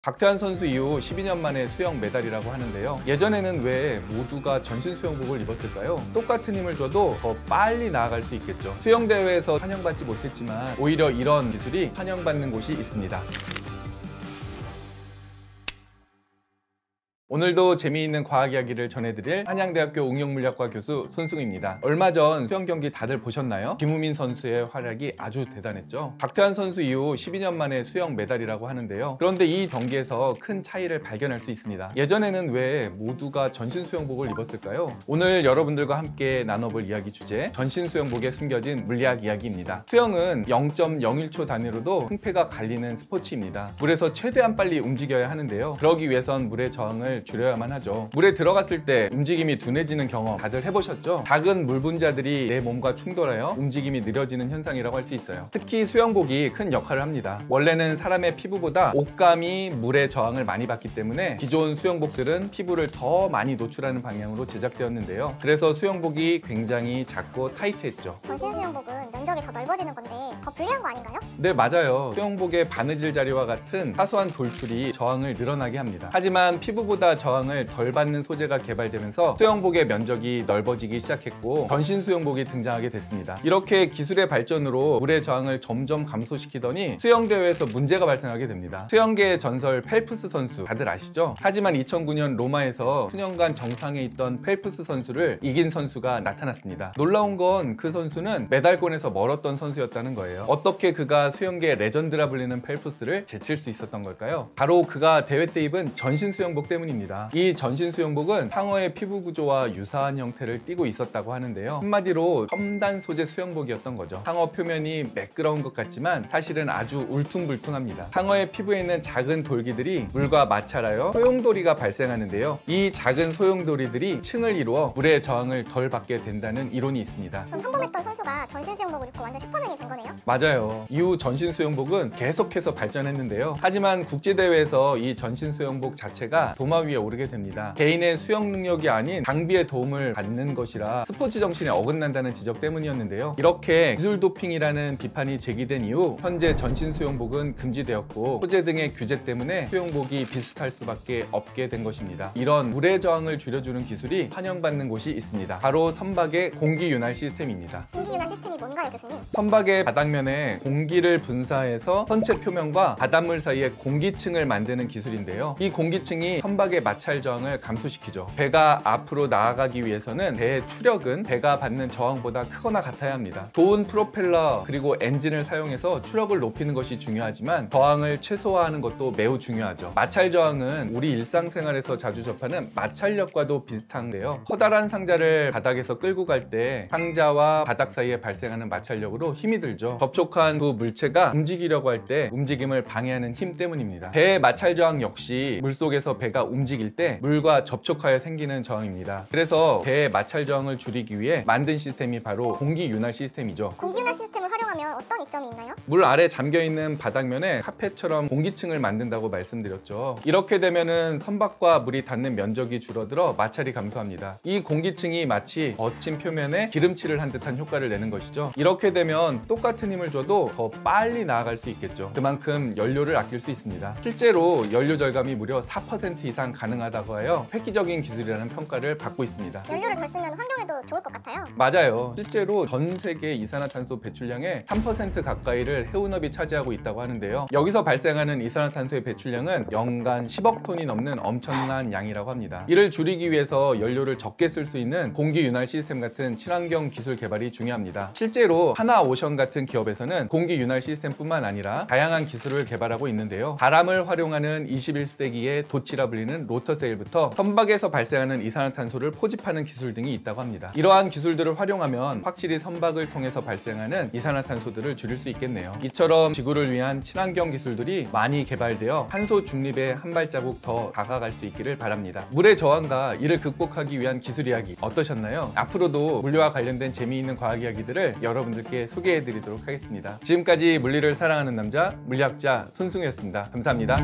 박태환 선수 이후 12년 만에 수영 메달이라고 하는데요. 예전에는 왜 모두가 전신 수영복을 입었을까요? 똑같은 힘을 줘도 더 빨리 나아갈 수 있겠죠. 수영대회에서 환영받지 못했지만 오히려 이런 기술이 환영받는 곳이 있습니다. 오늘도 재미있는 과학 이야기를 전해드릴 한양대학교 응용물리학과 교수 손승우입니다. 얼마 전 수영 경기 다들 보셨나요? 김우민 선수의 활약이 아주 대단했죠. 박태환 선수 이후 12년 만에 수영 메달이라고 하는데요. 그런데 이 경기에서 큰 차이를 발견할 수 있습니다. 예전에는 왜 모두가 전신 수영복을 입었을까요? 오늘 여러분들과 함께 나눠볼 이야기 주제, 전신 수영복에 숨겨진 물리학 이야기입니다. 수영은 0.01초 단위로도 흥폐가 갈리는 스포츠입니다. 물에서 최대한 빨리 움직여야 하는데요. 그러기 위해선 물의 저항을 줄여야만 하죠. 물에 들어갔을 때 움직임이 둔해지는 경험 다들 해보셨죠? 작은 물 분자들이 내 몸과 충돌하여 움직임이 느려지는 현상이라고 할 수 있어요. 특히 수영복이 큰 역할을 합니다. 원래는 사람의 피부보다 옷감이 물의 저항을 많이 받기 때문에 기존 수영복들은 피부를 더 많이 노출하는 방향으로 제작되었는데요. 그래서 수영복이 굉장히 작고 타이트했죠. 전신 수영복은 면적이 더 넓어지는 건데 더 불리한 거 아닌가요? 네, 맞아요. 수영복의 바느질 자리와 같은 사소한 돌출이 저항을 늘어나게 합니다. 하지만 피부보다 저항을 덜 받는 소재가 개발되면서 수영복의 면적이 넓어지기 시작했고 전신 수영복이 등장하게 됐습니다. 이렇게 기술의 발전으로 물의 저항을 점점 감소시키더니 수영대회에서 문제가 발생하게 됩니다. 수영계의 전설 펠프스 선수 다들 아시죠? 하지만 2009년 로마에서 수년간 정상에 있던 펠프스 선수를 이긴 선수가 나타났습니다. 놀라운 건 그 선수는 메달권에서 멀었던 선수였다는 거예요. 어떻게 그가 수영계 레전드라 불리는 펠프스를 제칠 수 있었던 걸까요? 바로 그가 대회 때 입은 전신 수영복 때문입니다. 이 전신 수영복은 상어의 피부 구조와 유사한 형태를 띠고 있었다고 하는데요. 한마디로 첨단 소재 수영복이었던 거죠. 상어 표면이 매끄러운 것 같지만 사실은 아주 울퉁불퉁합니다. 상어의 피부에 있는 작은 돌기들이 물과 마찰하여 소용돌이가 발생하는데요. 이 작은 소용돌이들이 층을 이루어 물의 저항을 덜 받게 된다는 이론이 있습니다. 그럼 평범했던 선수가 전신 수영복을 입고 완전 슈퍼맨이 된 거네요? 맞아요. 이후 전신 수영복은 계속해서 발전했는데요. 하지만 국제대회에서 이 전신 수영복 자체가 도마 위에 오르게 됩니다. 개인의 수영 능력이 아닌 장비의 도움을 받는 것이라 스포츠 정신에 어긋난다는 지적 때문이었는데요. 이렇게 기술 도핑이라는 비판이 제기된 이후 현재 전신 수영복은 금지되었고 소재 등의 규제 때문에 수영복이 비슷할 수밖에 없게 된 것입니다. 이런 물의 저항을 줄여주는 기술이 환영받는 곳이 있습니다. 바로 선박의 공기 윤활 시스템입니다. 공기 윤활 시스템이 뭔가요, 교수님? 선박의 바닥면에 공기를 분사해서 선체 표면과 바닷물 사이에 공기층을 만드는 기술인데요. 이 공기층이 선박의 마찰 저항을 감소시키죠. 배가 앞으로 나아가기 위해서는 배의 추력은 배가 받는 저항보다 크거나 같아야 합니다. 좋은 프로펠러 그리고 엔진을 사용해서 추력을 높이는 것이 중요하지만 저항을 최소화하는 것도 매우 중요하죠. 마찰 저항은 우리 일상생활에서 자주 접하는 마찰력과도 비슷한데요. 커다란 상자를 바닥에서 끌고 갈 때 상자와 바닥 사이에 발생하는 마찰력으로 힘이 들죠. 접촉한 두 물체가 움직이려고 할 때 움직임을 방해하는 힘 때문입니다. 배의 마찰 저항 역시 물속에서 배가 움직일 때 물과 접촉하여 생기는 저항입니다. 그래서 배의 마찰 저항을 줄이기 위해 만든 시스템이 바로 공기 윤활 시스템이죠. 공기 윤활 시스템을 활용하면 어떤 이점이 있나요? 물 아래 잠겨있는 바닥면에 카펫처럼 공기층을 만든다고 말씀드렸죠. 이렇게 되면은 선박과 물이 닿는 면적이 줄어들어 마찰이 감소합니다. 이 공기층이 마치 거친 표면에 기름칠을 한 듯한 효과를 내는 것이죠. 이렇게 되면 똑같은 힘을 줘도 더 빨리 나아갈 수 있겠죠. 그만큼 연료를 아낄 수 있습니다. 실제로 연료 절감이 무려 4% 이상 가능하다고 하여 획기적인 기술이라는 평가를 받고 있습니다. 연료를 덜 쓰면 환경에도 좋을 것 같아요. 맞아요. 실제로 전 세계 이산화탄소 배출량의 3% 가까이를 해운업이 차지하고 있다고 하는데요. 여기서 발생하는 이산화탄소의 배출량은 연간 10억 톤이 넘는 엄청난 양이라고 합니다. 이를 줄이기 위해서 연료를 적게 쓸 수 있는 공기 윤활 시스템 같은 친환경 기술 개발이 중요합니다. 실제로 하나오션 같은 기업에서는 공기 윤활 시스템뿐만 아니라 다양한 기술을 개발하고 있는데요. 바람을 활용하는 21세기의 도치라 불리는 로터세일부터 선박에서 발생하는 이산화탄소를 포집하는 기술 등이 있다고 합니다. 이러한 기술들을 활용하면 확실히 선박을 통해서 발생하는 이산화탄소들을 줄일 수 있겠네요. 이처럼 지구를 위한 친환경 기술들이 많이 개발되어 탄소 중립에 한 발자국 더 다가갈 수 있기를 바랍니다. 물의 저항과 이를 극복하기 위한 기술 이야기 어떠셨나요? 앞으로도 물리와 관련된 재미있는 과학 이야기들을 여러분들께 소개해 드리도록 하겠습니다. 지금까지 물리를 사랑하는 남자 물리학자 손승우였습니다. 감사합니다.